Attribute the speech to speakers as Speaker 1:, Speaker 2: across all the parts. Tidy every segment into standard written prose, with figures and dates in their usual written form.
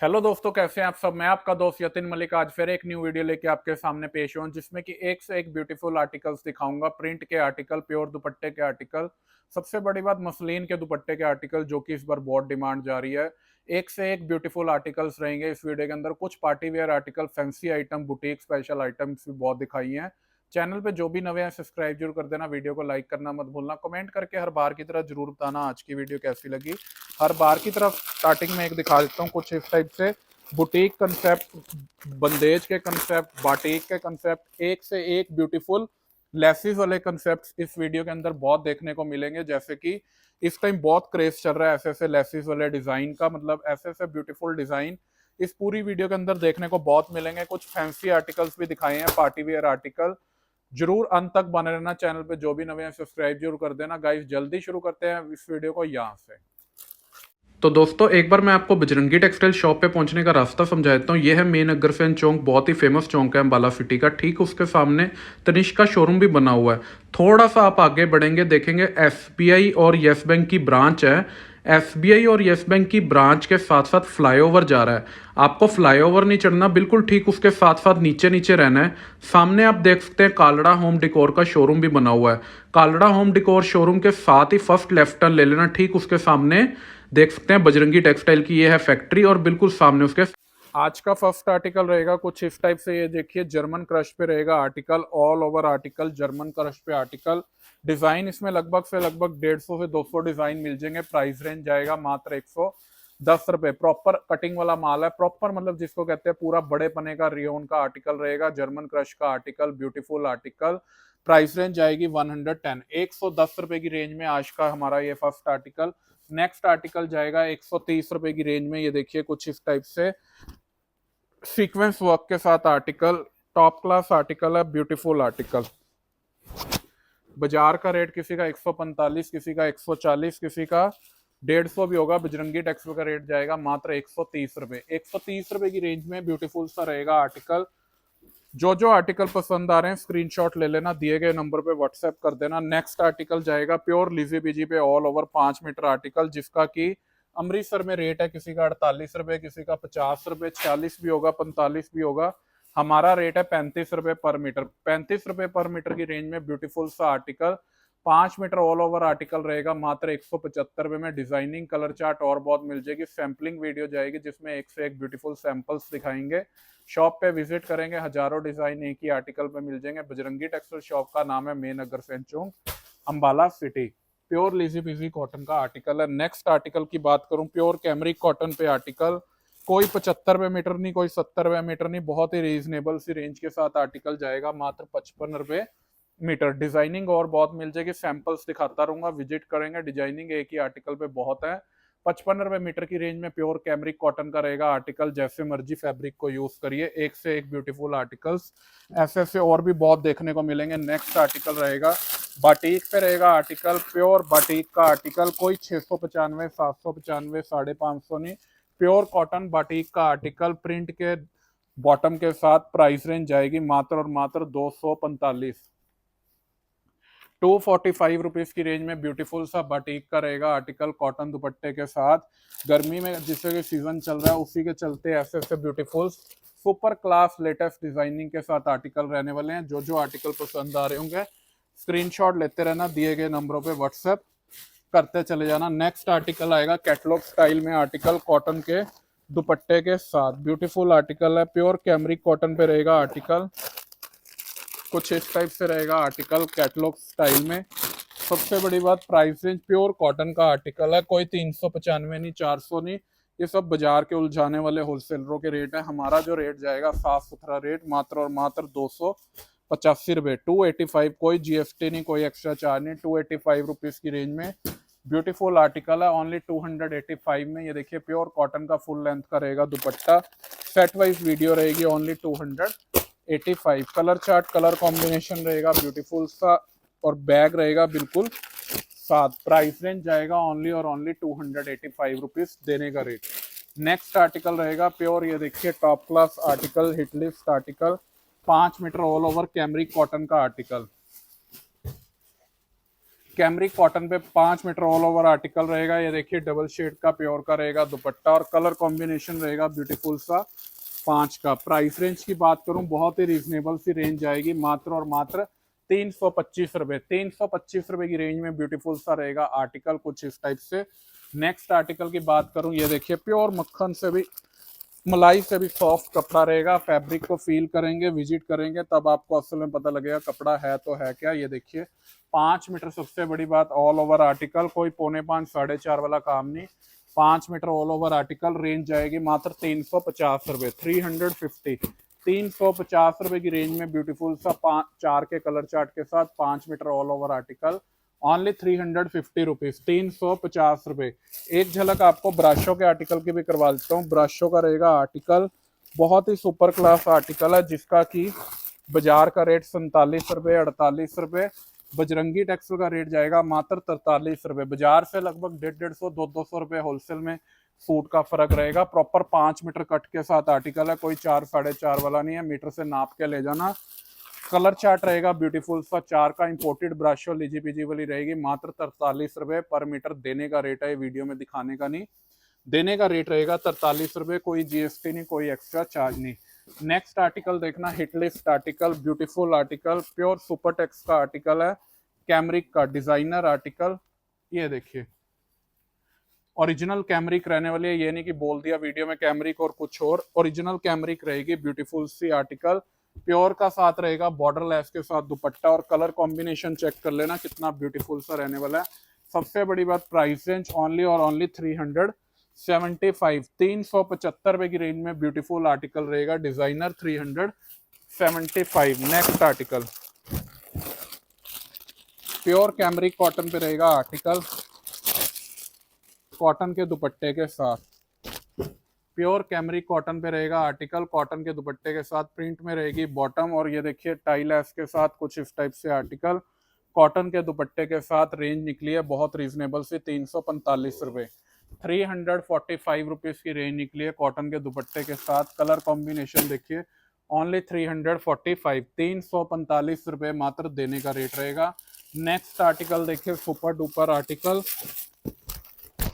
Speaker 1: Hello दोस्तों, कैसे हैं आप सब। मैं आपका दोस्त यतिन मलिक आज फिर एक न्यू वीडियो लेके आपके सामने पेश हूं, जिसमें कि एक से एक ब्यूटीफुल आर्टिकल्स दिखाऊंगा। प्रिंट के आर्टिकल, प्योर दुपट्टे के आर्टिकल, सबसे बड़ी बात मसलिन के दुपट्टे के आर्टिकल, जो कि इस बार बहुत डिमांड जा रही है। एक से एक ब्यूटीफुल आर्टिकल्स रहेंगे इस वीडियो के अंदर। कुछ party wear article, fancy item, boutique special items भी बहुत दिखाई हैं। चैनल पे जो भी नए हैं सब्सक्राइब जरूर कर देना, वीडियो को लाइक करना मत भूलना, कमेंट करके हर बार की तरह जरूर बताना आज की वीडियो कैसी लगी। हर बार की तरफ स्टार्टिंग में एक दिखा देता हूँ कुछ इस टाइप से बुटीक कंसेप्ट, बंदेज के कंसेप्ट, बाटीक के कंसेप्ट, एक से एक ब्यूटीफुल लेसिस वाले कंसेप्ट इस वीडियो के अंदर बहुत देखने को मिलेंगे। जैसे कि इस टाइम बहुत क्रेज चल रहा है ऐसे ऐसे लेसिस वाले डिजाइन का, मतलब ऐसे ऐसे ब्यूटीफुल डिजाइन इस पूरी वीडियो के अंदर देखने को बहुत मिलेंगे। कुछ फैंसी आर्टिकल्स भी दिखाए हैं, पार्टी वेयर आर्टिकल। जरूर अंत तक बने रहना, चैनल पे जो भी नए हैं सब्सक्राइब जरूर कर देना। गाइस जल्दी शुरू करते हैं इस वीडियो को यहाँ से। तो दोस्तों एक बार मैं आपको बजरंगी टेक्सटाइल शॉप पे पहुंचने का रास्ता समझा देता हूँ। ये है मेन अग्रसेन चौक, बहुत ही फेमस चौक है अम्बाला सिटी का। ठीक उसके सामने तनिष्क का शोरूम भी बना हुआ है। थोड़ा सा आप आगे बढ़ेंगे, देखेंगे एसबीआई और यस बैंक की ब्रांच है। एसबीआई और यस बैंक की ब्रांच के साथ साथ फ्लाईओवर जा रहा है। आपको फ्लाईओवर नहीं चढ़ना, बिल्कुल ठीक उसके साथ साथ नीचे नीचे रहना है। सामने आप देख सकते हैं कालड़ा होम डिकोर का शोरूम भी बना हुआ है। कालड़ा होम डिकोर शोरूम के साथ ही फर्स्ट लेफ्ट टर्न ले लेना, ठीक उसके सामने देख सकते हैं बजरंगी टेक्सटाइल की ये है फैक्ट्री, और बिल्कुल सामने उसके आज का फर्स्ट आर्टिकल रहेगा कुछ इस टाइप से। ये देखिए जर्मन क्रश पे रहेगा article, all over article German crush पे आर्टिकल। डिजाइन इसमें लगभग से लगभग 150 से 200 डिजाइन मिल जाएंगे। प्राइस रेंज जाएगा मात्र 110 रुपए। प्रॉपर कटिंग वाला माल है, प्रॉपर मतलब जिसको कहते हैं पूरा बड़े पने का रियोन का आर्टिकल रहेगा। जर्मन क्रश का article, beautiful article. Price range जाएगी 110, 110 रुपए की रेंज में आज का हमारा ये फर्स्ट आर्टिकल। नेक्स्ट आर्टिकल जाएगा 130 रुपए की रेंज में। ये देखिए कुछ इस टाइप से सीक्वेंस वर्क के साथ आर्टिकल, टॉप क्लास आर्टिकल है, ब्यूटीफुल आर्टिकल। बाजार का रेट किसी का 145, किसी का 140, किसी का 150 भी होगा। बजरंगी टेक्सटाइल का रेट जाएगा मात्र 130 रुपए। 130 रुपए की रेंज में ब्यूटीफुल सा रहेगा आर्टिकल। जो जो आर्टिकल पसंद आ रहे हैं स्क्रीनशॉट ले लेना, दिए गए नंबर पे व्हाट्सएप कर देना। नेक्स्ट आर्टिकल जाएगा प्योर लीजी बीजी पे ऑल ओवर 5 मीटर आर्टिकल, जिसका कि अमृतसर में रेट है किसी का 48 रुपए, किसी का 50 रुपए, 46 भी होगा, 45 भी होगा। हमारा रेट है 35 रुपए पर मीटर। 35 रुपए पर मीटर की रेंज में ब्यूटीफुल सा article, 5 metre all over article रहेगा मात्र 175 रुपए में। डिजाइनिंग कलर चार्ट और बहुत मिल जाएगी। सैम्पलिंग वीडियो जाएगी जिसमें एक से एक ब्यूटीफुल सैंपल्स दिखाएंगे। शॉप पे विजिट करेंगे, हजारों डिजाइन एक ही आर्टिकल पे मिल जाएंगे। बजरंगी टेक्सटाइल शॉप का नाम है main Agrasen Chowk, Ambala city. Pure लीजी पीजी कॉटन का आर्टिकल है। नेक्स्ट आर्टिकल की बात करूं, प्योर कैमरिक कॉटन पे आर्टिकल। कोई 75 रुपए मीटर नहीं, कोई 70 रुपए मीटर नहीं, बहुत ही रीजनेबल सी रेंज के साथ आर्टिकल जाएगा मात्र 55 रुपए मीटर। डिजाइनिंग और बहुत मिल जाएगी, सैंपल्स दिखाता रहूंगा, विजिट करेंगे। डिजाइनिंग एक ही आर्टिकल पे बहुत है। 55 रुपए मीटर की रेंज में प्योर कैमरिक कॉटन का रहेगा आर्टिकल। जैसे मर्जी फैब्रिक को यूज करिए, एक से एक ब्यूटीफुल आर्टिकल्स ऐसे ऐसे और भी बहुत देखने को मिलेंगे। नेक्स्ट आर्टिकल रहेगा बाटीक पे रहेगा आर्टिकल, प्योर बाटीक का आर्टिकल। कोई 695, 795, 550 नहीं, प्योर कॉटन बाटीक का आर्टिकल प्रिंट के बॉटम के साथ। प्राइस रेंज जाएगी मात्र और मात्र 245, 245 रुपीज की रेंज में ब्यूटीफुल सा बाटीक का रहेगा आर्टिकल, कॉटन दुपट्टे के साथ। गर्मी में जिससे कि सीजन चल रहा है उसी के चलते ऐसे ऐसे beautiful super class latest designing के साथ आर्टिकल रहने वाले हैं। जो जो आर्टिकल पसंद आ रहे होंगे स्क्रीनशॉट लेते रहना, दिए गए नंबरों पे व्हाट्सएप करते चले जाना। नेक्स्ट आर्टिकल आएगा कैटलॉग स्टाइल में आर्टिकल, कॉटन के दुपट्टे के साथ। ब्यूटीफुल आर्टिकल है, प्योर कैमरिक कॉटन पे रहेगा आर्टिकल। कुछ इस टाइप से रहेगा आर्टिकल कैटलॉग स्टाइल में। सबसे बड़ी बात प्राइस रेंज, प्योर कॉटन का आर्टिकल है। कोई 395 नहीं, 400 नहीं, ये सब बाजार के उलझाने वाले होलसेलरों के रेट है। हमारा जो रेट जाएगा साफ सुथरा रेट, मात्र और मात्र 285 रुपए, 285। कोई जीएसटी नहीं, कोई एक्स्ट्रा चार्ज नहीं, 285 रुपीज की रेंज में ब्यूटीफुल आर्टिकल है। ओनली 285 में। ये देखिए प्योर कॉटन का फुल लेंथ का रहेगा दुपट्टा। सेट वाइज वीडियो रहेगी, only 285। Colour chart, colour combination रहेगा ब्यूटीफुल सा, और बैग रहेगा बिल्कुल साथ। प्राइस रेंज जाएगा ओनली और ओनली 285 रुपीज देने का रेट। नेक्स्ट आर्टिकल रहेगा प्योर, ये देखिए top class article, hitlist article, 5 metre all over cambric cotton का आर्टिकल। कैमरिक कॉटन पे 5 मीटर ऑल ओवर आर्टिकल रहेगा। ये देखिए डबल शेड का प्योर का रहेगा दुपट्टा और कलर कॉम्बिनेशन रहेगा ब्यूटीफुल सा 5 का। प्राइस रेंज की बात करूं बहुत ही रीजनेबल सी रेंज आएगी, मात्र और मात्र 325 रुपए। 325 रुपए की रेंज में ब्यूटीफुल सा रहेगा आर्टिकल कुछ इस टाइप से। नेक्स्ट आर्टिकल की बात करूं, ये देखिए प्योर मक्खन से भी मलाई से भी सॉफ्ट कपड़ा रहेगा। फैब्रिक को फील करेंगे, विजिट करेंगे, तब आपको असल में पता लगेगा कपड़ा है तो है क्या। ये देखिए 5 मीटर, सबसे बड़ी बात ऑल ओवर आर्टिकल, कोई 4.25 4.5 वाला काम नहीं। 5 metre all over article, range जाएगी मात्र 350 रुपए। 350, 350 रुपए की रेंज में ब्यूटीफुल सा 4 के कलर चार्ट के साथ 5 metre all over article, only 350 rupees, 350 रुपए। एक झलक आपको ब्राशो के आर्टिकल की भी करवा देता हूँ। ब्राशो का रहेगा आर्टिकल, बहुत ही सुपर क्लास आर्टिकल है, जिसका कि बाजार का रेट 47 रुपए, 48 रुपए। बजरंगी टेक्सटाइल का रेट जाएगा मात्र 43 रुपए। बाजार से लगभग 150, 200 रुपए होलसेल में सूट का फर्क रहेगा। प्रॉपर 5 मीटर कट के साथ आर्टिकल है, कोई 4 4.5 वाला नहीं है। मीटर से नाप के ले जाना। कलर चार्ट रहेगा ब्यूटीफुल सा 4 का, इंपोर्टेड ब्राशो लीजी पीजी वाली रहेगी, मात्र 43 रुपए पर मीटर। देने का रेट है, वीडियो में दिखाने का नहीं, देने का रेट रहेगा 43 रुपए। कोई जीएसटी नहीं, कोई एक्स्ट्रा चार्ज नहीं। नेक्स्ट आर्टिकल देखना, hitlist article, beautiful article, pure super tex का आर्टिकल है, कैमरिक का डिजाइनर आर्टिकल। ये देखिए ओरिजिनल कैमरिक रहने वाली है, ये नहीं कि बोल दिया वीडियो में कैमरिक और कुछ और, ओरिजिनल कैमरिक रहेगी। ब्यूटीफुल सी आर्टिकल, प्योर का साथ रहेगा, बॉर्डर लेस के साथ दुपट्टा, और कलर कॉम्बिनेशन चेक कर लेना कितना ब्यूटीफुल सा रहने वाला है। सबसे बड़ी बात, प्राइस रेंज ओनली और ओनली 375, 375 रुपए की रेंज में ब्यूटीफुल आर्टिकल रहेगा, designer 375। Next article pure cambric cotton पे रहेगा आर्टिकल, कॉटन के दुपट्टे के साथ। प्योर कैमरिक कॉटन पे रहेगा आर्टिकल, कॉटन के दुपट्टे के साथ, प्रिंट में रहेगी बॉटम, और ये देखिए टाई लेस के साथ कुछ इस टाइप से आर्टिकल, कॉटन के दुपट्टे के साथ। रेंज निकली है बहुत रीजनेबल से 345 रुपए, 345 रुपीज की रेंज निकली है कॉटन के दुपट्टे के साथ। कलर कॉम्बिनेशन देखिए, ओनली 345, 345 रुपए मात्र देने का रेट रहेगा। नेक्स्ट आर्टिकल देखिए, super duper article,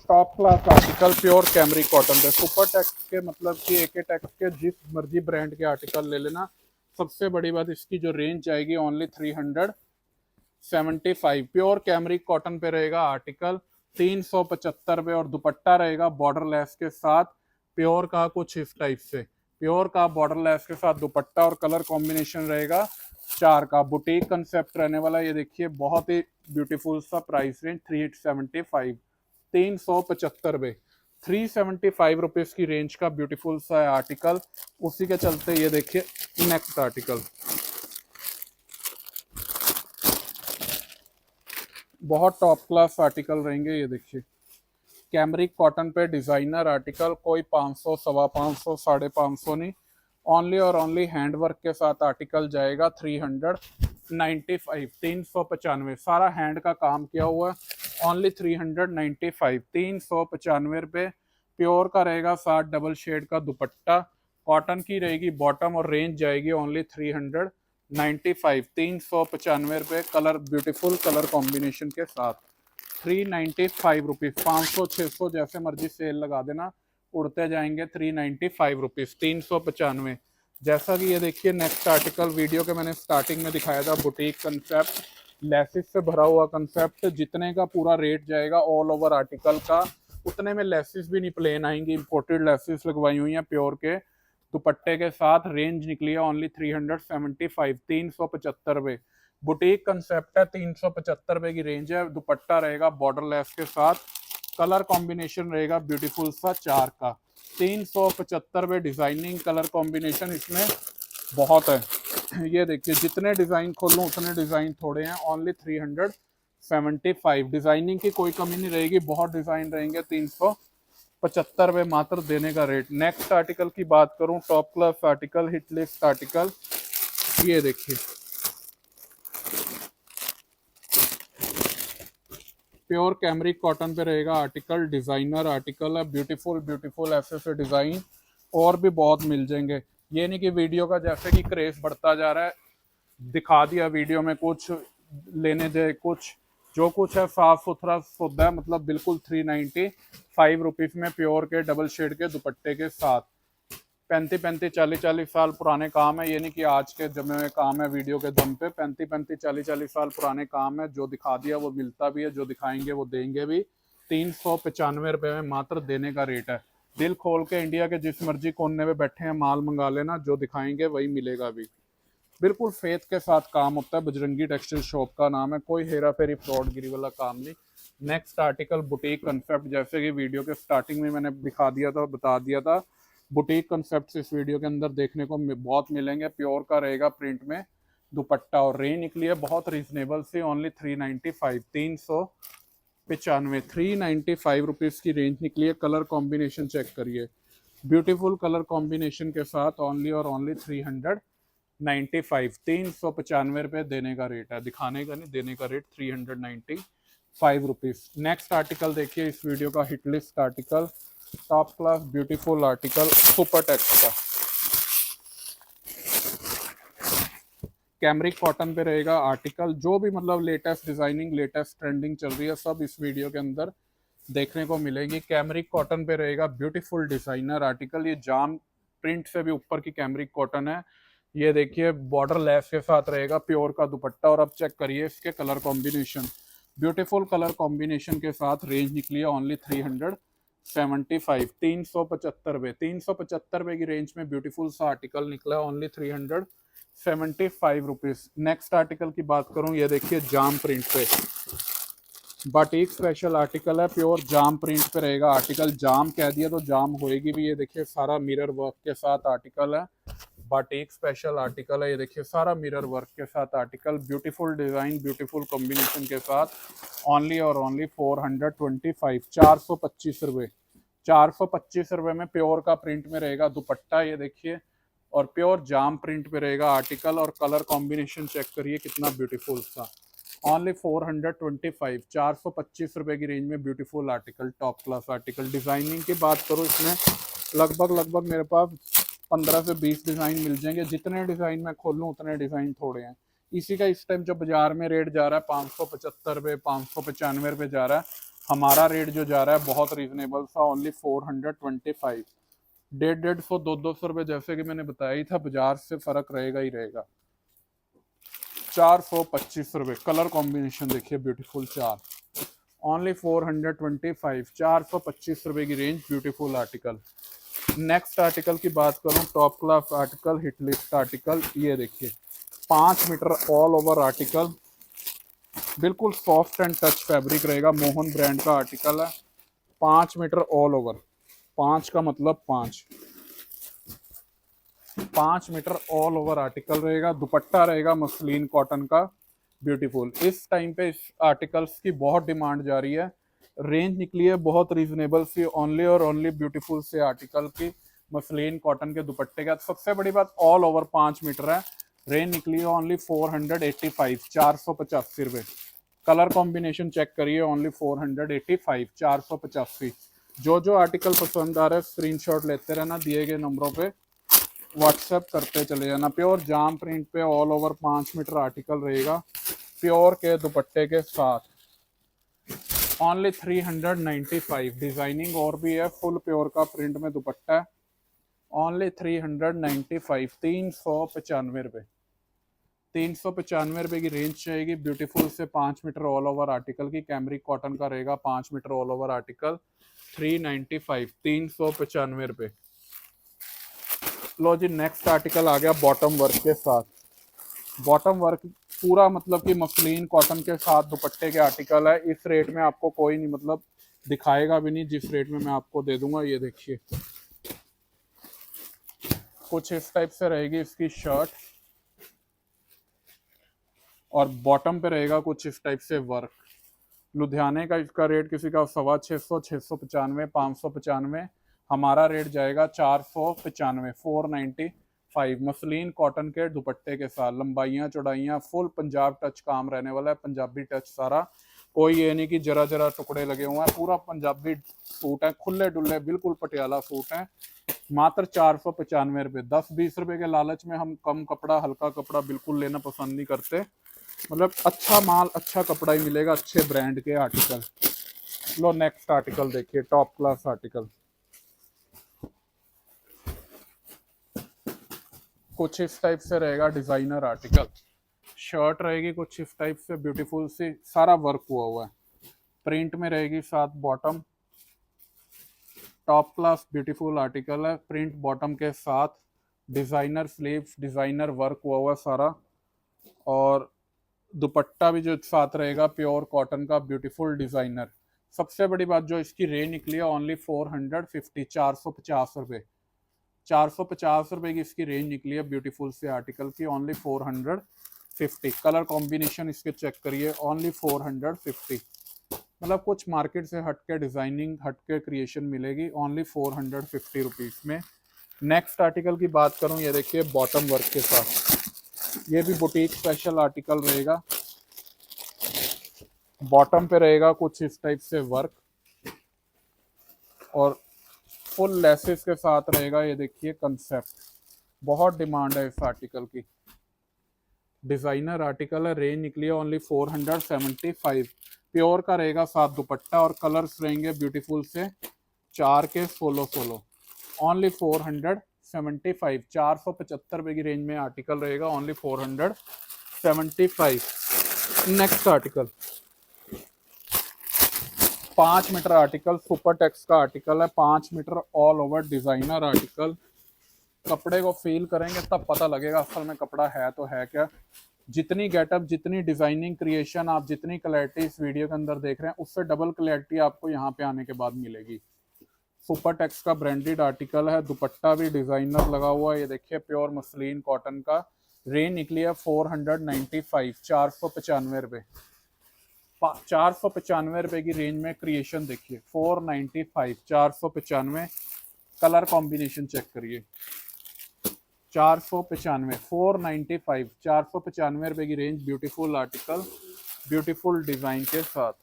Speaker 1: top class article, pure cambric cotton पे। सुपर टेक्स के मतलब कि AK टेक्स के जिस मर्जी ब्रांड के आर्टिकल ले लेना। सबसे बड़ी बात, इसकी जो रेंज जाएगी ओनली 375। प्योर कैमरिक कॉटन पे रहेगा आर्टिकल, 375 रुपए, और दुपट्टा रहेगा बॉर्डर लेस के साथ, प्योर का कुछ इस टाइप से, प्योर का बॉर्डर लेस के साथ दुपट्टा, और कलर कॉम्बिनेशन रहेगा 4 का। बुटीक कंसेप्ट रहने वाला, ये देखिए बहुत ही ब्यूटीफुल सा। प्राइस रेंज 375, 375 रुपए, 375 रुपीज की रेंज का ब्यूटीफुल सा आर्टिकल। उसी के चलते ये देखिए नेक्स्ट आर्टिकल, बहुत टॉप क्लास आर्टिकल रहेंगे। ये देखिए कैमरिक कॉटन पे डिजाइनर आर्टिकल, कोई 500, 550, 550 नहीं, ओनली और ओनली हैंडवर्क के साथ आर्टिकल जाएगा 395, 395। सारा हैंड का काम किया हुआ है, ओनली 395, 395 रुपये। प्योर का रहेगा साथ डबल शेड का दुपट्टा, कॉटन की रहेगी बॉटम, और रेंज जाएगी ओनली 395, 395 रुपये। कलर ब्यूटीफुल कलर कॉम्बिनेशन के साथ 395 रुपीज। 500 600 जैसे मर्जी सेल लगा देना, उड़ते जाएंगे 395 रुपीज, 395। जैसा कि ये देखिए नेक्स्ट आर्टिकल, वीडियो के मैंने स्टार्टिंग में दिखाया था, बुटीक कंसेप्ट, लेसिस से भरा हुआ कंसेप्ट, जितने का पूरा रेट जाएगा ऑल ओवर आर्टिकल का, उतने में लेसिस भी नहीं प्लेन आएंगी, इंपोर्टेड लेसिस लगवाई हुई हैं प्योर के दुपट्टे के साथ। रेंज निकली है ओनली 375, 375 रुपए। बुटीक कंसेप्ट है, 375 रुपए की रेंज है। दुपट्टा रहेगा बॉर्डर लेस के साथ, कलर कॉम्बिनेशन रहेगा ब्यूटीफुल सा 4 का, 375 रुपए। डिजाइनिंग कलर कॉम्बिनेशन इसमें बहुत है। ये देखिए जितने डिजाइन खोलूं उतने डिजाइन थोड़े हैं, ओनली 375। डिजाइनिंग की कोई कमी नहीं रहेगी, बहुत डिजाइन रहेंगे, 375 रुपए मात्र देने का रेट। नेक्स्ट आर्टिकल की बात करूं, top class article, hit list article, ये देखिए प्योर कैमरिक कॉटन पे रहेगा आर्टिकल, डिजाइनर आर्टिकल है, ब्यूटीफुल ब्यूटीफुल ऐसे से डिजाइन और भी बहुत मिल जाएंगे। ये नहीं कि वीडियो का जैसे कि क्रेज बढ़ता जा रहा है, दिखा दिया वीडियो में कुछ, लेने दे कुछ, जो कुछ है साफ सुथरा सौदा है, मतलब बिल्कुल 395 रुपीज में प्योर के डबल शेड के दुपट्टे के साथ। 35-40 पुराने काम है, ये नहीं कि आज के जमे हुए काम है वीडियो के दम पे। 35-40 साल पुराने काम है, जो दिखा दिया वो मिलता भी है, जो दिखाएंगे वो देंगे भी। 395 में मात्र देने का रेट है। दिल खोल के इंडिया के जिस मर्जी कोने में बैठे हैं माल मंगा लेना, जो दिखाएंगे वही मिलेगा भी। बिल्कुल फेथ के साथ काम होता है। बजरंगी टेक्सटाइल शॉप का नाम है, कोई हेरा फेरी फ्रॉडगिरी वाला काम नहीं। नेक्स्ट आर्टिकल बुटीक कंसेप्ट, जैसे कि वीडियो के स्टार्टिंग में मैंने दिखा दिया था, बता दिया था, बुटीक कंसेप्ट इस वीडियो के अंदर देखने को बहुत मिलेंगे। प्योर का रहेगा प्रिंट में दुपट्टा, और रेंज निकली है बहुत रीजनेबल सी, ओनली 395, 395, 395 की रेंज निकली है। कलर कॉम्बिनेशन चेक करिए, ब्यूटीफुल कलर कॉम्बिनेशन के साथ ओनली और ओनली 395, 395 देने का रेट है, दिखाने का नहीं, देने का रेट 395 रुपीज। नेक्स्ट आर्टिकल देखिए इस वीडियो का hit list article, top class beautiful article super tex का कैमरिक कॉटन पे रहेगा आर्टिकल। जो भी मतलब लेटेस्ट डिजाइनिंग लेटेस्ट ट्रेंडिंग चल रही है सब इस वीडियो के अंदर देखने को मिलेगी। कैमरिक कॉटन पे रहेगा ब्यूटीफुल डिजाइनर आर्टिकल, ये जाम प्रिंट से भी ऊपर की कैमरिक कॉटन है। ये देखिए बॉर्डर लेस के साथ रहेगा, प्योर का दुपट्टा। और अब चेक करिए इसके colour combination, beautiful colour combination के साथ रेंज निकली है ओनली 375, 375 375 की रेंज में ब्यूटीफुल सा आर्टिकल निकला है, ओनली 375 रुपीज। नेक्स्ट आर्टिकल की बात करूं, ये देखिए जाम प्रिंट पे बाटिक स्पेशल आर्टिकल है, प्योर जाम प्रिंट पे रहेगा आर्टिकल। जाम कह दिया तो जाम होएगी भी। ये देखिए सारा मिरर वर्क के साथ आर्टिकल है, बाटिक स्पेशल आर्टिकल है। ये देखिए सारा मिरर वर्क के साथ article, beautiful design beautiful combination के साथ, ओनली और ओनली 425, 425 रुपये। 425 रुपये में प्योर का प्रिंट में रहेगा दुपट्टा, ये देखिए, और प्योर जाम प्रिंट पे रहेगा आर्टिकल। और कलर कॉम्बिनेशन चेक करिए कितना ब्यूटीफुल सा, ओनली 425, 425 रुपये की रेंज में beautiful article, top class article. Designing की बात करूँ इसमें लगभग मेरे पास 15 से 20 डिज़ाइन मिल जाएंगे। जितने डिज़ाइन मैं खोलूँ उतने डिज़ाइन थोड़े हैं। इसी का इस टाइम जो बाजार में रेट जा रहा है 575 रुपये, 595 रुपये जा रहा है। हमारा रेट जो जा रहा है बहुत रीजनेबल सा, ओनली 425। 150, 200 रुपये जैसे कि मैंने बताया ही था, बाजार से फर्क रहेगा ही रहेगा। 425 रुपये, कलर कॉम्बिनेशन देखिए ब्यूटीफुल, 4 ओनली 425, 425 रुपये की range, beautiful article. Next article की बात करूं, top class article, hit list article, ये देखिए 5 मीटर ऑल ओवर आर्टिकल, बिल्कुल सॉफ्ट एंड टच फैब्रिक रहेगा, मोहन ब्रांड का आर्टिकल है। 5 मीटर ऑल ओवर, 5 का मतलब 5 मीटर ऑल ओवर आर्टिकल रहेगा। दुपट्टा रहेगा मसलिन कॉटन का ब्यूटीफुल। इस टाइम पे इस आर्टिकल्स की बहुत डिमांड जा रही है। रेंज निकली है बहुत रीजनेबल सी, ओनली और ओनली ब्यूटीफुल से आर्टिकल की मसलिन कॉटन के दुपट्टे का। सबसे बड़ी बात ऑल ओवर 5 मीटर है। रेंज निकली है ओनली 485, 485 रुपये। कलर कॉम्बिनेशन चेक करिए, ओनली 485, 485। जो आर्टिकल पसंद आ रहा है स्क्रीनशॉट लेते रहना, दिए गए नंबरों पे व्हाट्सएप करते चले जाना। प्योर जाम प्रिंट पे ऑल ओवर 5 मीटर आर्टिकल रहेगा, प्योर के दुपट्टे के साथ, ओनली 395। डिजाइनिंग और भी है, फुल प्योर का प्रिंट में दुपट्टा है, ओनली 395, 395 रुपये। 395 रुपये की रेंज चाहिए ब्यूटीफुल से 5 मीटर ऑल ओवर आर्टिकल की। कैमरिक कॉटन का रहेगा 5 मीटर ऑल ओवर आर्टिकल, 395, 395 रुपये। लो जी, नेक्स्ट आर्टिकल आ गया बॉटम वर्क के साथ। बॉटम वर्क पूरा मतलब कि मसलिन कॉटन के साथ दुपट्टे के आर्टिकल है। इस रेट में आपको कोई नहीं मतलब दिखाएगा भी नहीं जिस रेट में मैं आपको दे दूंगा। ये देखिए कुछ इस टाइप से रहेगी इसकी शर्ट, और बॉटम पे रहेगा कुछ इस टाइप से वर्क। लुधियाने का इसका रेट किसी का 650, 695, 595। हमारा रेट जाएगा 495, 495। मसलिन कॉटन के दुपट्टे के साथ, लंबाइयाँ चौड़ाइयाँ फुल पंजाब टच काम रहने वाला है, पंजाबी टच सारा। कोई ये नहीं कि जरा जरा टुकड़े लगे हुए हैं, पूरा पंजाबी सूट है, खुले डुल्ले बिल्कुल पटियाला सूट है। मात्र 495 रुपये। 10-20 रुपये के लालच में हम कम कपड़ा हल्का कपड़ा बिल्कुल लेना पसंद नहीं करते। मतलब अच्छा माल, अच्छा कपड़ा ही मिलेगा, अच्छे ब्रांड के आर्टिकल। लो नेक्स्ट आर्टिकल देखिए, टॉप क्लास आर्टिकल। कुछ इस टाइप से रहेगा डिजाइनर आर्टिकल। शर्ट रहेगी कुछ इस टाइप से, ब्यूटीफुल सी, सारा वर्क हुआ हुआ है, प्रिंट में रहेगी, साथ bottom. Top class beautiful article है, प्रिंट बॉटम के साथ, डिजाइनर स्लीव्स, डिजाइनर वर्क हुआ हुआ सारा। और दुपट्टा भी जो साथ रहेगा प्योर कॉटन का, ब्यूटीफुल डिजाइनर। सबसे बड़ी बात जो इसकी रेंज निकली है, ओनली 450, 450 रुपये। 450 रुपये की इसकी रेंज निकली है ब्यूटीफुल से आर्टिकल की, ओनली 450। कलर कॉम्बिनेशन इसके चेक करिए, ओनली 450। मतलब कुछ मार्केट से हटके डिजाइनिंग, हटके क्रिएशन मिलेगी, ओनली 450 रुपीज में। नेक्स्ट आर्टिकल की बात करूं, ये देखिए बॉटम वर्क के साथ, ये भी बुटीक स्पेशल आर्टिकल रहेगा। बॉटम पे रहेगा कुछ इस टाइप से वर्क, और फुल लेसेस के साथ रहेगा, ये देखिए कंसेप्ट। बहुत डिमांड है इस आर्टिकल की, डिजाइनर आर्टिकल है, रेंज निकली है ओनली 475। प्योर का रहेगा साथ दुपट्टा, और कलर्स रहेंगे ब्यूटीफुल से, 4 के सोलो सोलो, ओनली 475। 475 की रेंज में आर्टिकल रहेगा, only 475। Next article 5 metre article, super tex का आर्टिकल है, 5 metre all over designer article. कपड़े को फील करेंगे तब पता लगेगा असल में कपड़ा है तो है क्या। जितनी गेटअप, जितनी डिजाइनिंग क्रिएशन, आप जितनी क्लैरिटी इस वीडियो के अंदर देख रहे हैं, उससे डबल क्लैरिटी आपको यहाँ पे आने के बाद मिलेगी। सुपर टेक्स का ब्रांडेड आर्टिकल है, दुपट्टा भी डिजाइनर लगा हुआ है, ये देखिए प्योर मसलिन कॉटन का। रेंज निकली है 495, 495 रुपये। 495 की रेंज में क्रिएशन देखिए, 495, 495। कलर कॉम्बिनेशन चेक करिए, 495, 495, 495 की range, beautiful article, beautiful design के साथ।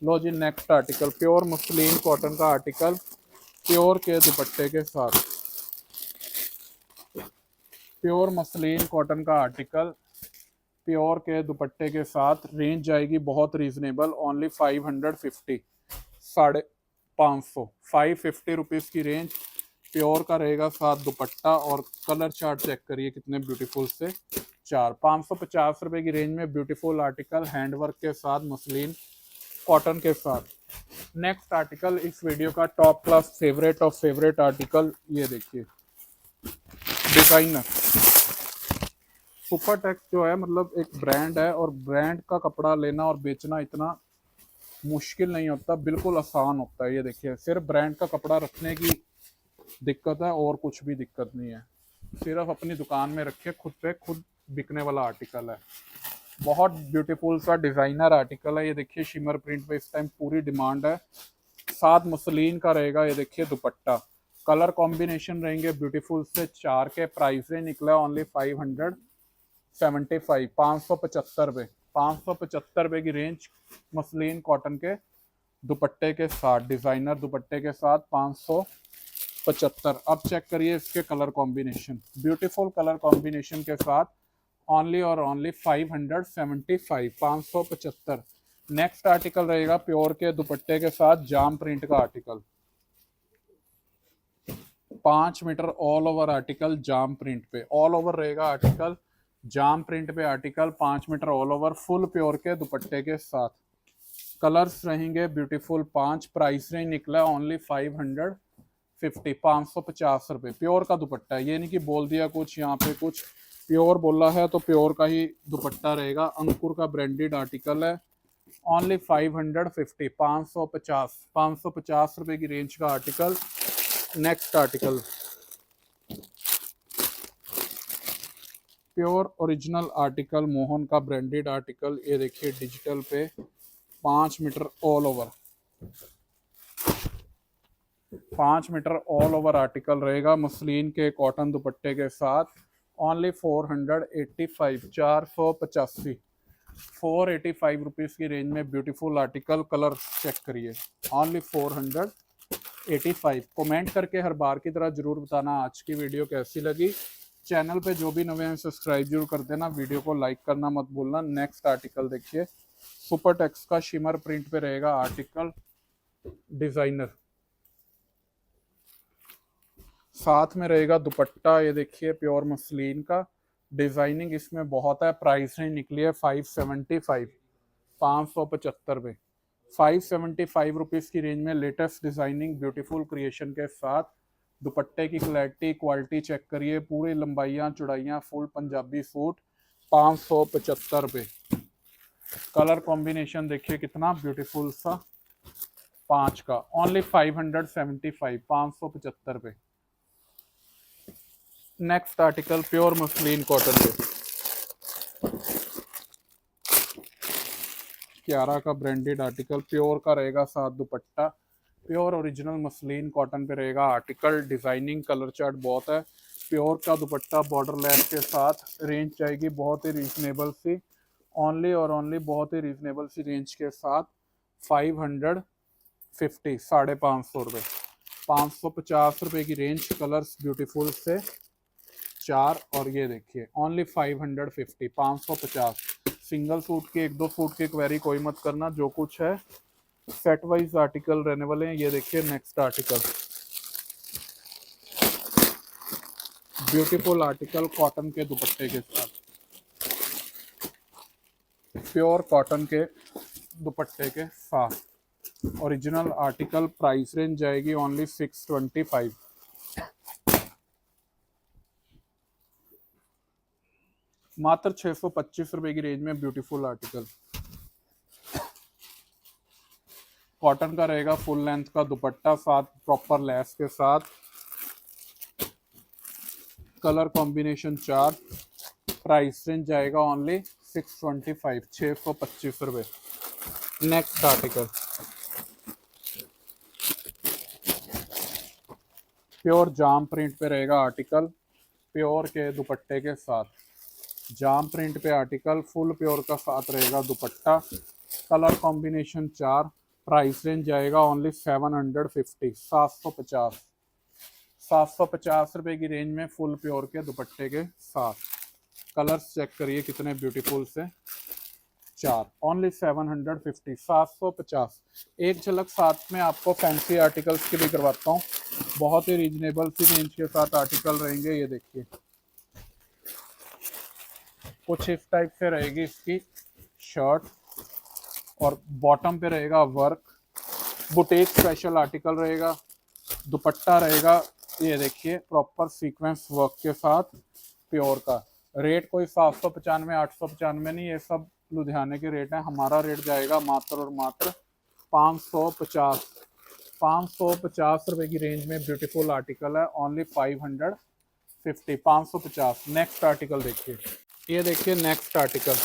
Speaker 1: लो जी next article, pure muslin cotton का आर्टिकल, प्योर के दुपट्टे के साथ, प्योर मसलिन कॉटन का आर्टिकल, प्योर के दुपट्टे के साथ। रेंज जाएगी बहुत रीजनेबल, ओनली 550, 550, 550 की रेंज। प्योर का रहेगा साथ दुपट्टा, और कलर चार्ट चेक करिए कितने ब्यूटीफुल से, 4। 550 की रेंज में ब्यूटीफुल आर्टिकल, हैंडवर्क के साथ, मसलिन कॉटन के साथ। नेक्स्ट आर्टिकल इस वीडियो का टॉप क्लास फेवरेट और फेवरेट आर्टिकल, ये देखिए डिजाइनर। सुपर टेक्स जो है मतलब एक ब्रांड है, और ब्रांड का कपड़ा लेना और बेचना इतना मुश्किल नहीं होता, बिल्कुल आसान होता है। ये देखिए सिर्फ ब्रांड का कपड़ा रखने की दिक्कत है, और कुछ भी दिक्कत नहीं है। सिर्फ अपनी दुकान में रखे, खुद पे खुद बिकने वाला आर्टिकल है। बहुत ब्यूटीफुल सा डिजाइनर आर्टिकल है, ये देखिए शिमर प्रिंट पे इस टाइम पूरी डिमांड है। साथ मसलिन का रहेगा, ये देखिए दुपट्टा। कलर कॉम्बिनेशन रहेंगे ब्यूटीफुल से, 4 के। प्राइस रेंज निकला ओनली 575, 575 रुपये। 575 की रेंज, मसलिन कॉटन के दुपट्टे के साथ, डिजाइनर दुपट्टे के साथ, 575। अब चेक करिए इसके colour combination, beautiful colour combination के साथ, ओनली और ओनली 575, 575। नेक्स्ट आर्टिकल रहेगा प्योर के दुपट्टे के साथ, जाम प्रिंट का article, 5 metre all over article, jam print पे ऑल ओवर रहेगा आर्टिकल, जाम प्रिंट पे article, 5 metre all over, full pure के दुपट्टे के साथ। कलर्स रहेंगे ब्यूटीफुल 5। प्राइस रेंज निकला ओनली 550, 550 रुपये। प्योर का दुपट्टा है, ये नहीं कि बोल दिया कुछ यहाँ पे कुछ, प्योर बोला है तो प्योर का ही दुपट्टा रहेगा। अंकुर का ब्रांडेड आर्टिकल है, ओनली 550, 550, 550 रुपये की रेंज का article. Next article pure original article, Mohan का ब्रांडेड आर्टिकल, ये देखिए डिजिटल पे, 5 metre all over, 5 metre all over article रहेगा, मसलिन के कॉटन दुपट्टे के साथ, ओनली 485, 485, 485 रुपीज़ की रेंज में ब्यूटीफुल आर्टिकल। कलर चेक करिए, ओनली 485। कमेंट करके हर बार की तरह जरूर बताना आज की वीडियो कैसी लगी। चैनल पे जो भी नए हैं सब्सक्राइब जरूर कर देना, वीडियो को लाइक करना मत भूलना। नेक्स्ट आर्टिकल देखिए, सुपर टेक्स का शिमर प्रिंट पे रहेगा आर्टिकल, डिजाइनर, साथ में रहेगा दुपट्टा। ये देखिए प्योर मसलिन का, डिजाइनिंग इसमें बहुत है। प्राइस रेंज निकली है 575, 575 रुपये, 575 रुपीज़ की रेंज में लेटेस्ट डिजाइनिंग ब्यूटीफुल क्रिएशन के साथ। दुपट्टे की क्वालिटी चेक करिए, पूरी लंबाइयाँ चौड़ाइयाँ फुल पंजाबी सूट, 575 रुपये। कलर कॉम्बिनेशन देखिए कितना ब्यूटीफुल सा, 5 का ओनली 575, 575 रुपये। Next article pure muslin cotton पे, क्यारा का ब्रांडेड आर्टिकल, प्योर का रहेगा साथ दुपट्टा। प्योर ओरिजिनल मसलिन कॉटन पे रहेगा आर्टिकल, डिजाइनिंग कलर चार्ट बहुत है। प्योर का दुपट्टा बॉर्डर लेस के साथ, रेंज जाएगी बहुत ही रीजनेबल सी, ओनली और ओनली बहुत ही रीजनेबल सी रेंज के साथ 550, 550 रुपये, 550 रुपये की रेंज। कलर्स ब्यूटीफुल से 4, और ये देखिए ओनली 550, 550। सिंगल सूट की 1-2 सूट की क्वेरी कोई मत करना, जो कुछ है सेट वाइज आर्टिकल रहने वाले हैं। ये देखिए next article, beautiful article cotton के दुपट्टे के साथ, प्योर कॉटन के दुपट्टे के साथ ओरिजिनल आर्टिकल। प्राइस रेंज जाएगी ओनली 625, मात्र 625 रुपए की रेंज में ब्यूटीफुल आर्टिकल। कॉटन का रहेगा फुल लेंथ का दुपट्टा, साथ प्रॉपर लेस के साथ। कलर कॉम्बिनेशन 4, प्राइस रेंज जाएगा ओनली 625, 625 रुपये। नेक्स्ट आर्टिकल, प्योर जाम प्रिंट पे रहेगा आर्टिकल, प्योर के दुपट्टे के साथ। जाम प्रिंट पे आर्टिकल, फुल प्योर का साथ रहेगा दुपट्टा। कलर कॉम्बिनेशन 4, प्राइस रेंज जाएगा ओनली 750, 750, 750 रुपये की रेंज में फुल प्योर के दुपट्टे के साथ। कलर्स चेक करिए कितने ब्यूटीफुल से, 4, ओनली 750, 750। एक झलक साथ में आपको फैंसी आर्टिकल्स की भी करवाता हूँ, बहुत ही रीजनेबल सी रेंज के साथ आर्टिकल रहेंगे। ये देखिए कुछ इस टाइप से रहेगी इसकी शर्ट, और बॉटम पे रहेगा वर्क, बुटीक स्पेशल आर्टिकल रहेगा। दुपट्टा रहेगा ये देखिए प्रॉपर सीक्वेंस वर्क के साथ, प्योर का। रेट कोई 795, 895 नहीं, ये सब लुधियाने के रेट है। हमारा रेट जाएगा मात्र और मात्र 550, 550 रुपये की रेंज में ब्यूटीफुल आर्टिकल है, ओनली 550, 550। नेक्स्ट आर्टिकल देखिए, ये देखिए नेक्स्ट आर्टिकल,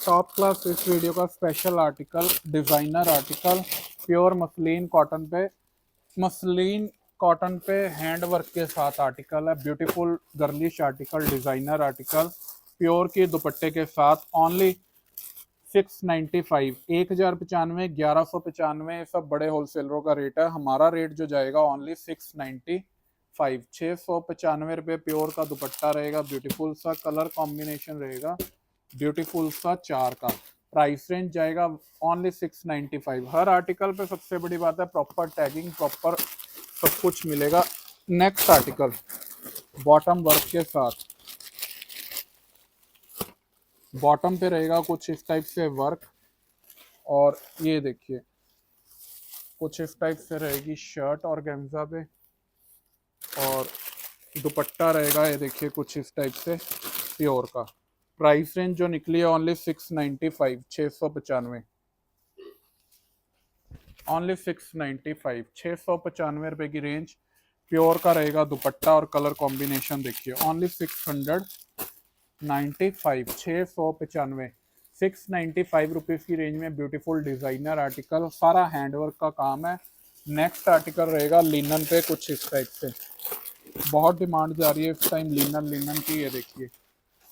Speaker 1: टॉप क्लास इस वीडियो का special article, designer article, pure muslin cotton पे, मसलिन कॉटन पे हैंड वर्क के साथ आर्टिकल है। Beautiful girlish article, designer article, pure के दुपट्टे के साथ, ओनली 695, 1095, 1195, सब बड़े होलसेलरों का रेट है। हमारा रेट जो जाएगा ओनली 695, 695 रुपये। प्योर का दुपट्टा रहेगा ब्यूटीफुल सा, कलर कॉम्बिनेशन रहेगा ब्यूटीफुल सा 4 का। प्राइस रेंज जाएगा ओनली 695। हर आर्टिकल पे सबसे बड़ी बात है प्रॉपर टैगिंग, प्रॉपर सब कुछ मिलेगा। नेक्स्ट आर्टिकल, बॉटम वर्क के साथ, बॉटम पे रहेगा कुछ इस टाइप से वर्क, और ये देखिए कुछ इस टाइप से रहेगी शर्ट और गेंजा पे, और दुपट्टा रहेगा ये देखिए कुछ इस टाइप से प्योर का। प्राइस रेंज जो निकली है ओनली 695, 695, ओनली 695, 695 रुपये की रेंज। प्योर का रहेगा दुपट्टा, और कलर कॉम्बिनेशन देखिए, ओनली 695, 695, 695 रुपीज़ की रेंज में ब्यूटीफुल डिज़ाइनर आर्टिकल, सारा हैंडवर्क का काम है। नेक्स्ट आर्टिकल रहेगा लिनन पे कुछ इस टाइप से, बहुत डिमांड जा रही है इस टाइम लिनन की। ये देखिए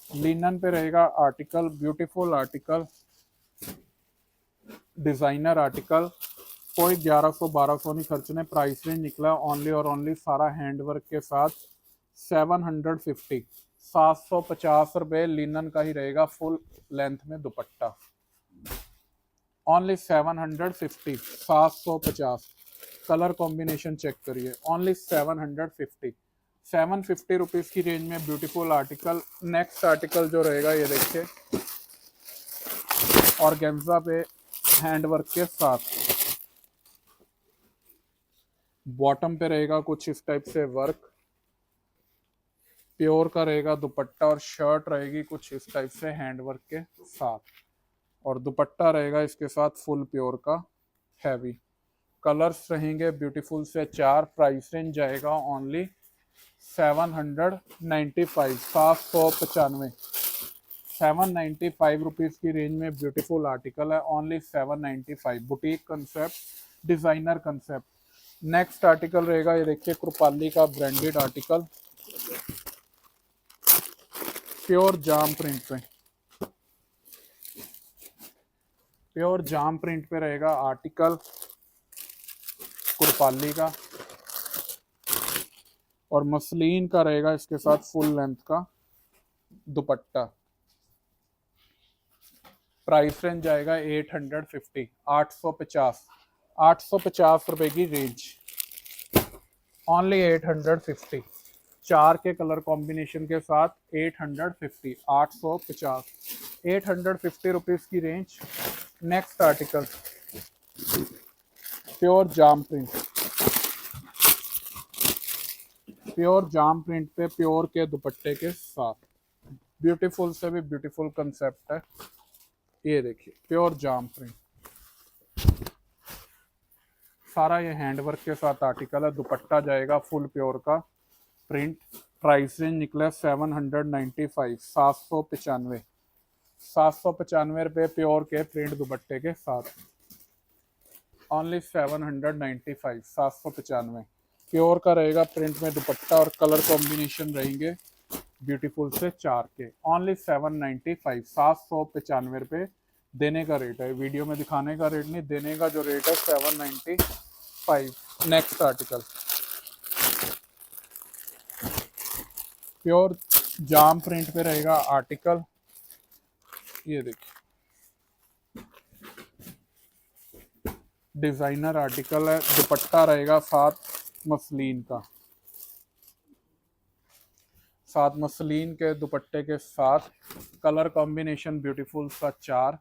Speaker 1: लिनन पे रहेगा article, beautiful article, designer article, कोई 1100-1200 नहीं खर्चने। प्राइस रेंज निकला ओनली और ओनली सारा हैंडवर्क के साथ 750, 750 रुपये, लिनन का ही रहेगा, फुल लेंथ में dupatta. Only 750, 750। Colour combination check करिए, ओनली 750, 750 रुपीज की रेंज में ब्यूटीफुल आर्टिकल। नेक्स्ट आर्टिकल जो रहेगा ये देखिए, ऑर्गेन्जा पे हैंडवर्क के साथ, बॉटम पे रहेगा कुछ इस टाइप से वर्क, प्योर का रहेगा दुपट्टा, और शर्ट रहेगी कुछ इस टाइप से हैंडवर्क के साथ, और दुपट्टा रहेगा इसके साथ फुल प्योर का हैवी। कलर्स रहेंगे ब्यूटीफुल से 4। प्राइस रेंज जाएगा ओनली 795, 795, 795 रुपीज़ की रेंज में ब्यूटीफुल आर्टिकल है, only 795। Boutique concept, designer concept. Next article रहेगा ये देखिए, कृपाली का ब्रांडेड आर्टिकल, प्योर जाम प्रिंट पे, प्योर जाम प्रिंट पे रहेगा आर्टिकल कृपाली का, और मसलिन का रहेगा इसके साथ फुल लेंथ का दुपट्टा। प्राइस रेंज जाएगा 850, 850, 850 रुपए की रेंज, ओनली 850। 4 के कलर कॉम्बिनेशन के साथ 850, 850, 850 रुपीज़ की रेंज। नेक्स्ट आर्टिकल, प्योर जाम प्रिंट, प्योर जाम प्रिंट पे प्योर के दुपट्टे के साथ, ब्यूटीफुल से भी ब्यूटीफुल कंसेप्ट है। ये देखिए प्योर जाम प्रिंट, सारा ये हैंडवर्क के साथ आर्टिकल है, दुपट्टा जाएगा फुल प्योर का प्रिंट। प्राइस रेंज निकला 795, 795, 795 रुपये प्योर के प्रिंट दुपट्टे के साथ, ओनली 795, 795। प्योर का रहेगा प्रिंट में दुपट्टा, और कलर कॉम्बिनेशन रहेंगे ब्यूटीफुल से 4 के, ओनली 795, 795 रुपये देने का रेट है, वीडियो में दिखाने का रेट नहीं, देने का जो रेट है 795। नेक्स्ट आर्टिकल, प्योर जाम प्रिंट पे रहेगा आर्टिकल, ये देखिए डिजाइनर आर्टिकल है, दुपट्टा रहेगा साथ मसलिन का, साथ मसलिन के दुपट्टे के साथ, कलर कॉम्बिनेशन ब्यूटीफुल सा 4।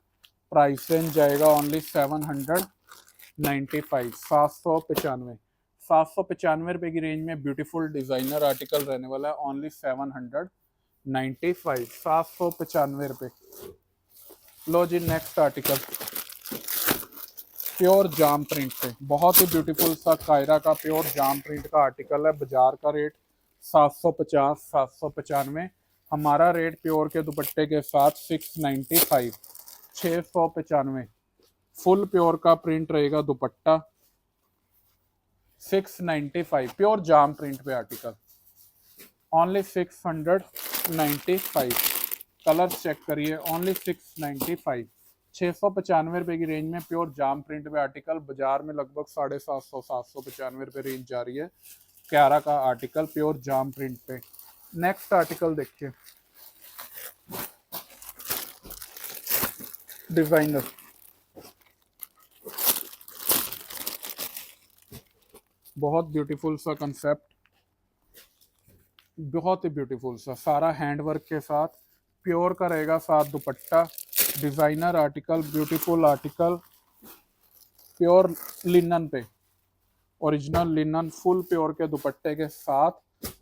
Speaker 1: प्राइस रेंज जाएगा ओनली 795, 795, 795 रुपये की रेंज में ब्यूटीफुल डिजाइनर आर्टिकल रहने वाला है, ओनली 795, 795 रुपये। लो जी नेक्स्ट आर्टिकल, प्योर जाम प्रिंट पे, बहुत ही ब्यूटीफुल सा कायरा का प्योर जाम प्रिंट का आर्टिकल है। बाजार का रेट 750, 795, हमारा रेट प्योर के दुपट्टे के साथ 695, 695। फुल प्योर का प्रिंट रहेगा दुपट्टा, 695 प्योर जाम प्रिंट पे आर्टिकल, ओनली 695। कलर चेक करिए, ओनली 695, 695 रुपये की रेंज में प्योर जाम प्रिंट पे आर्टिकल। बाजार में लगभग 750, 795 रुपये रेंज जा रही है क्यारा का आर्टिकल प्योर जाम प्रिंट पे। नेक्स्ट आर्टिकल देखिए, डिजाइनर, बहुत ब्यूटीफुल सा कंसेप्ट, बहुत ही ब्यूटीफुल सा, सारा हैंडवर्क के साथ, प्योर का रहेगा साथ दुपट्टा, designer article, beautiful article, pure linen पे, ओरिजिनल लिनन फुल प्योर के दुपट्टे के साथ।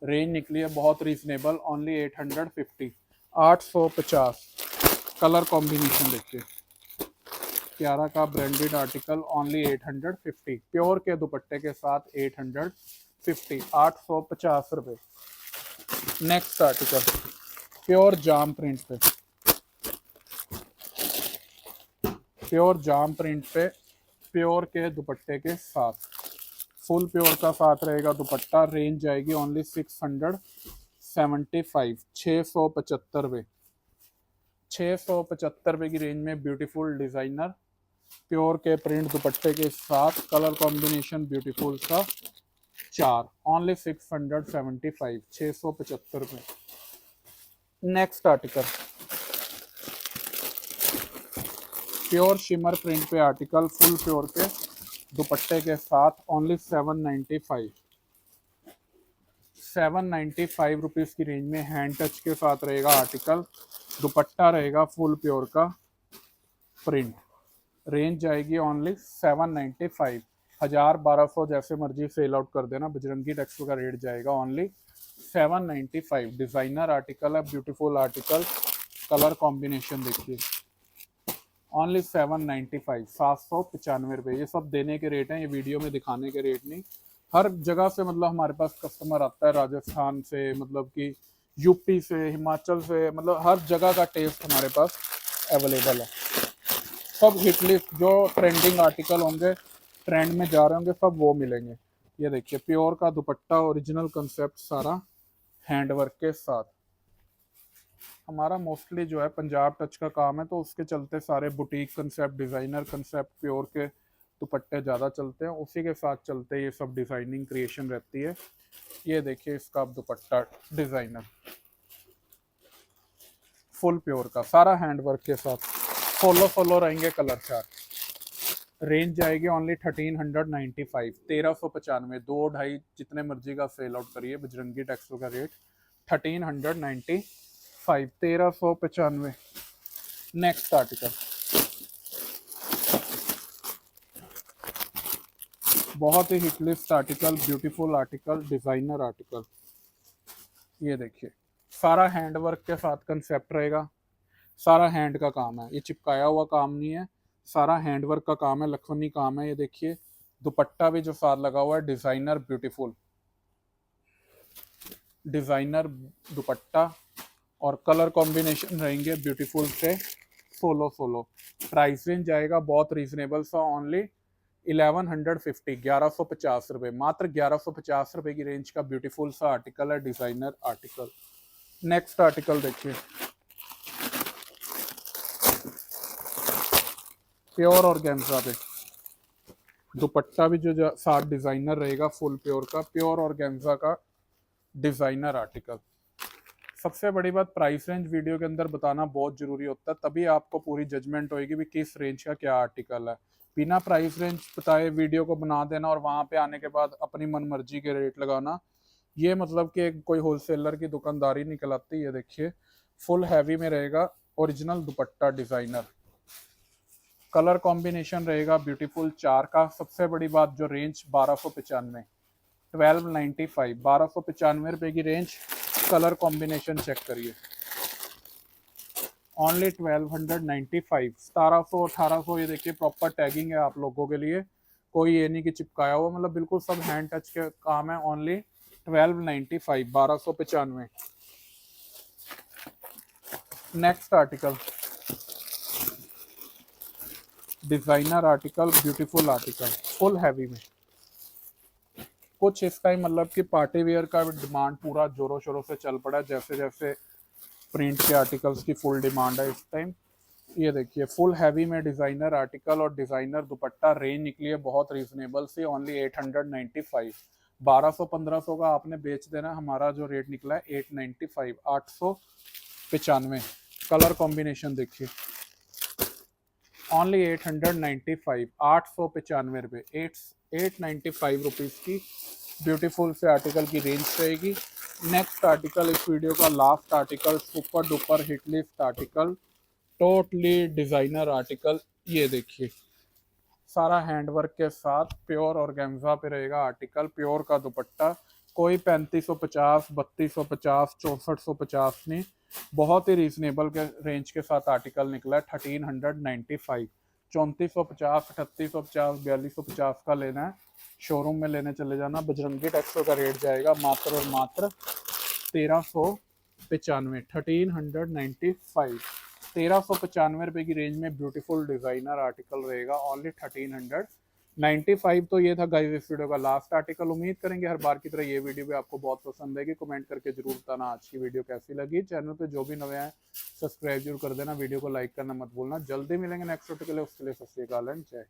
Speaker 1: रेंज निकली है बहुत रीजनेबल, ओनली 850, 850। कलर कॉम्बिनेशन देखिए, क्यारा का ब्रांडेड आर्टिकल, ओनली 850 प्योर के दुपट्टे के साथ, 850, 850 रुपये। नेक्स्ट आर्टिकल, प्योर जाम प्रिंट पे, प्योर जाम प्रिंट पे प्योर के दुपट्टे के साथ, फुल प्योर का साथ रहेगा दुपट्टा। रेंज जाएगी ओनली 675, 675 रुपये, 675 रुपये की रेंज में ब्यूटीफुल डिजाइनर प्योर के प्रिंट दुपट्टे के साथ, कलर कॉम्बिनेशन ब्यूटीफुल सा 4, ओनली 675, 675 रुपये। Next article, pure shimmer print पे आर्टिकल, फुल प्योर के दुपट्टे के साथ, ओनली 795, 795 रुपीज़ की रेंज में हैंड टच के साथ रहेगा आर्टिकल। दुपट्टा रहेगा फुल प्योर का प्रिंट। रेंज जाएगी ओनली 795। 1000-1200 जैसे मर्जी सेल आउट कर देना, बजरंगी टेक्सटाइल का रेट जाएगा ओनली 795। डिज़ाइनर आर्टिकल है, ब्यूटीफुल आर्टिकल, कलर कॉम्बिनेशन देखिए, ओनली 795, 795 रुपये। ये सब देने के रेट हैं, ये वीडियो में दिखाने के रेट नहीं। हर जगह से मतलब हमारे पास कस्टमर आता है, राजस्थान से, मतलब कि यूपी से, हिमाचल से, मतलब हर जगह का टेस्ट हमारे पास अवेलेबल है। सब हिट लिस्ट जो ट्रेंडिंग आर्टिकल होंगे, ट्रेंड में जा रहे होंगे, सब वो मिलेंगे। ये देखिए प्योर का दुपट्टा, ओरिजिनल कंसेप्ट सारा हैंडवर्क के साथ। हमारा मोस्टली जो है पंजाब टच का काम है, तो उसके चलते सारे boutique concept, designer concept, pure के दुपट्टे ज़्यादा चलते हैं, उसी के साथ चलते ये सब डिज़ाइनिंग क्रिएशन रहती है। ये देखिए इसका दुपट्टा डिज़ाइनर फुल प्योर का, सारा हैंडवर्क के साथ, फॉलो रहेंगे कलर चार्ट। रेंज जाएगी ओनली 1395, 1395, 2-2.5 जितने मर्जी का सेल आउट करिए, बजरंगी टेक्सटाइल का रेट 1395, 1395। नेक्स्ट आर्टिकल, बहुत ही hit list article, beautiful article, designer article. ये देखिए सारा हैंडवर्क के साथ कंसेप्ट रहेगा, सारा हैंड का काम है, ये चिपकाया हुआ काम नहीं है, सारा हैंडवर्क का काम है, लखनवी काम है। ये देखिए दुपट्टा भी जो साथ लगा हुआ है, डिज़ाइनर ब्यूटीफुल डिज़ाइनर दुपट्टा, और कलर कॉम्बिनेशन रहेंगे ब्यूटीफुल से, सोलो। प्राइस रेंज जाएगा बहुत रीजनेबल सा, ओनली 1150, 1150 रुपये, मात्र 1150 रुपये की रेंज का ब्यूटीफुल सा आर्टिकल है, डिज़ाइनर आर्टिकल। नेक्स्ट आर्टिकल देखिए, प्योर ऑर्गेन्जा पे दुपट्टा भी जो साथ डिज़ाइनर रहेगा, फुल प्योर का, प्योर ऑर्गेन्जा का डिज़ाइनर आर्टिकल। सबसे बड़ी बात, प्राइस रेंज वीडियो के अंदर बताना बहुत ज़रूरी होता है, तभी आपको पूरी जजमेंट होएगी भी किस रेंज का क्या आर्टिकल है। बिना प्राइस रेंज बताए वीडियो को बना देना और वहाँ पे आने के बाद अपनी मन मर्जी के रेट लगाना, ये मतलब कि कोई होलसेलर की दुकानदारी निकल आती है। देखिए फुल हैवी में रहेगा, ओरिजिनल दुपट्टा डिज़ाइनर, कलर कॉम्बिनेशन रहेगा ब्यूटीफुल 4 का। सबसे बड़ी बात, जो रेंज 1295, 1295, 1295 रुपये की रेंज। कलर कॉम्बिनेशन चेक करिए, ओनली 1295, 1700, 1800। ये देखिए प्रॉपर टैगिंग है आप लोगों के लिए, कोई ये नहीं कि चिपकाया हुआ, मतलब बिल्कुल सब हैंड टच के काम है। Only 1295, 1295। Next article, designer article, beautiful article, full heavy में। कुछ इस टाइम मतलब कि पार्टी वेयर का डिमांड पूरा जोरों शोरों से चल पड़ा है, जैसे जैसे प्रिंट के आर्टिकल्स की फुल डिमांड है इस टाइम। ये देखिए फुल हैवी में डिज़ाइनर आर्टिकल और डिज़ाइनर दुपट्टा। रेंज निकली है बहुत रीजनेबल सी, ओनली 895, 1200-1500 का आपने बेच देना, हमारा जो रेट निकला है 895, 895। कलर कॉम्बिनेशन देखिए, ओनली 895, 895 रुपये, 895 रुपीज़ की ब्यूटीफुल से आर्टिकल की रेंज रहेगी। नेक्स्ट आर्टिकल, इस वीडियो का last article, super duper hit list article, totally designer article. ये देखिए सारा हैंडवर्क के साथ प्योर ऑर्गेन्जा पे रहेगा आर्टिकल, प्योर का दुपट्टा। कोई 3550, 3250, 6450 नहीं, बहुत ही रीजनेबल के रेंज के साथ आर्टिकल निकला है। 1395, 3450, 3850, 4250 का लेना है, शोरूम में लेने चले जाना। बजरंगी टेक्सटाइल का रेट जाएगा मात्र और मात्र 1395, 1395, 1395 रुपये की रेंज में ब्यूटीफुल डिज़ाइनर आर्टिकल रहेगा, ओनली 1395। तो ये था गाइस इस वीडियो का लास्ट आर्टिकल। उम्मीद करेंगे हर बार की तरह ये वीडियो भी आपको बहुत पसंद आएगी। कमेंट करके जरूर बताना आज की वीडियो कैसी लगी। चैनल पे जो भी नए हैं सब्सक्राइब जरूर कर देना, वीडियो को लाइक करना मत भूलना। जल्दी मिलेंगे नेक्स्ट वीडियो के लिए, उसके लिए सत श्री अकाल एंड जय।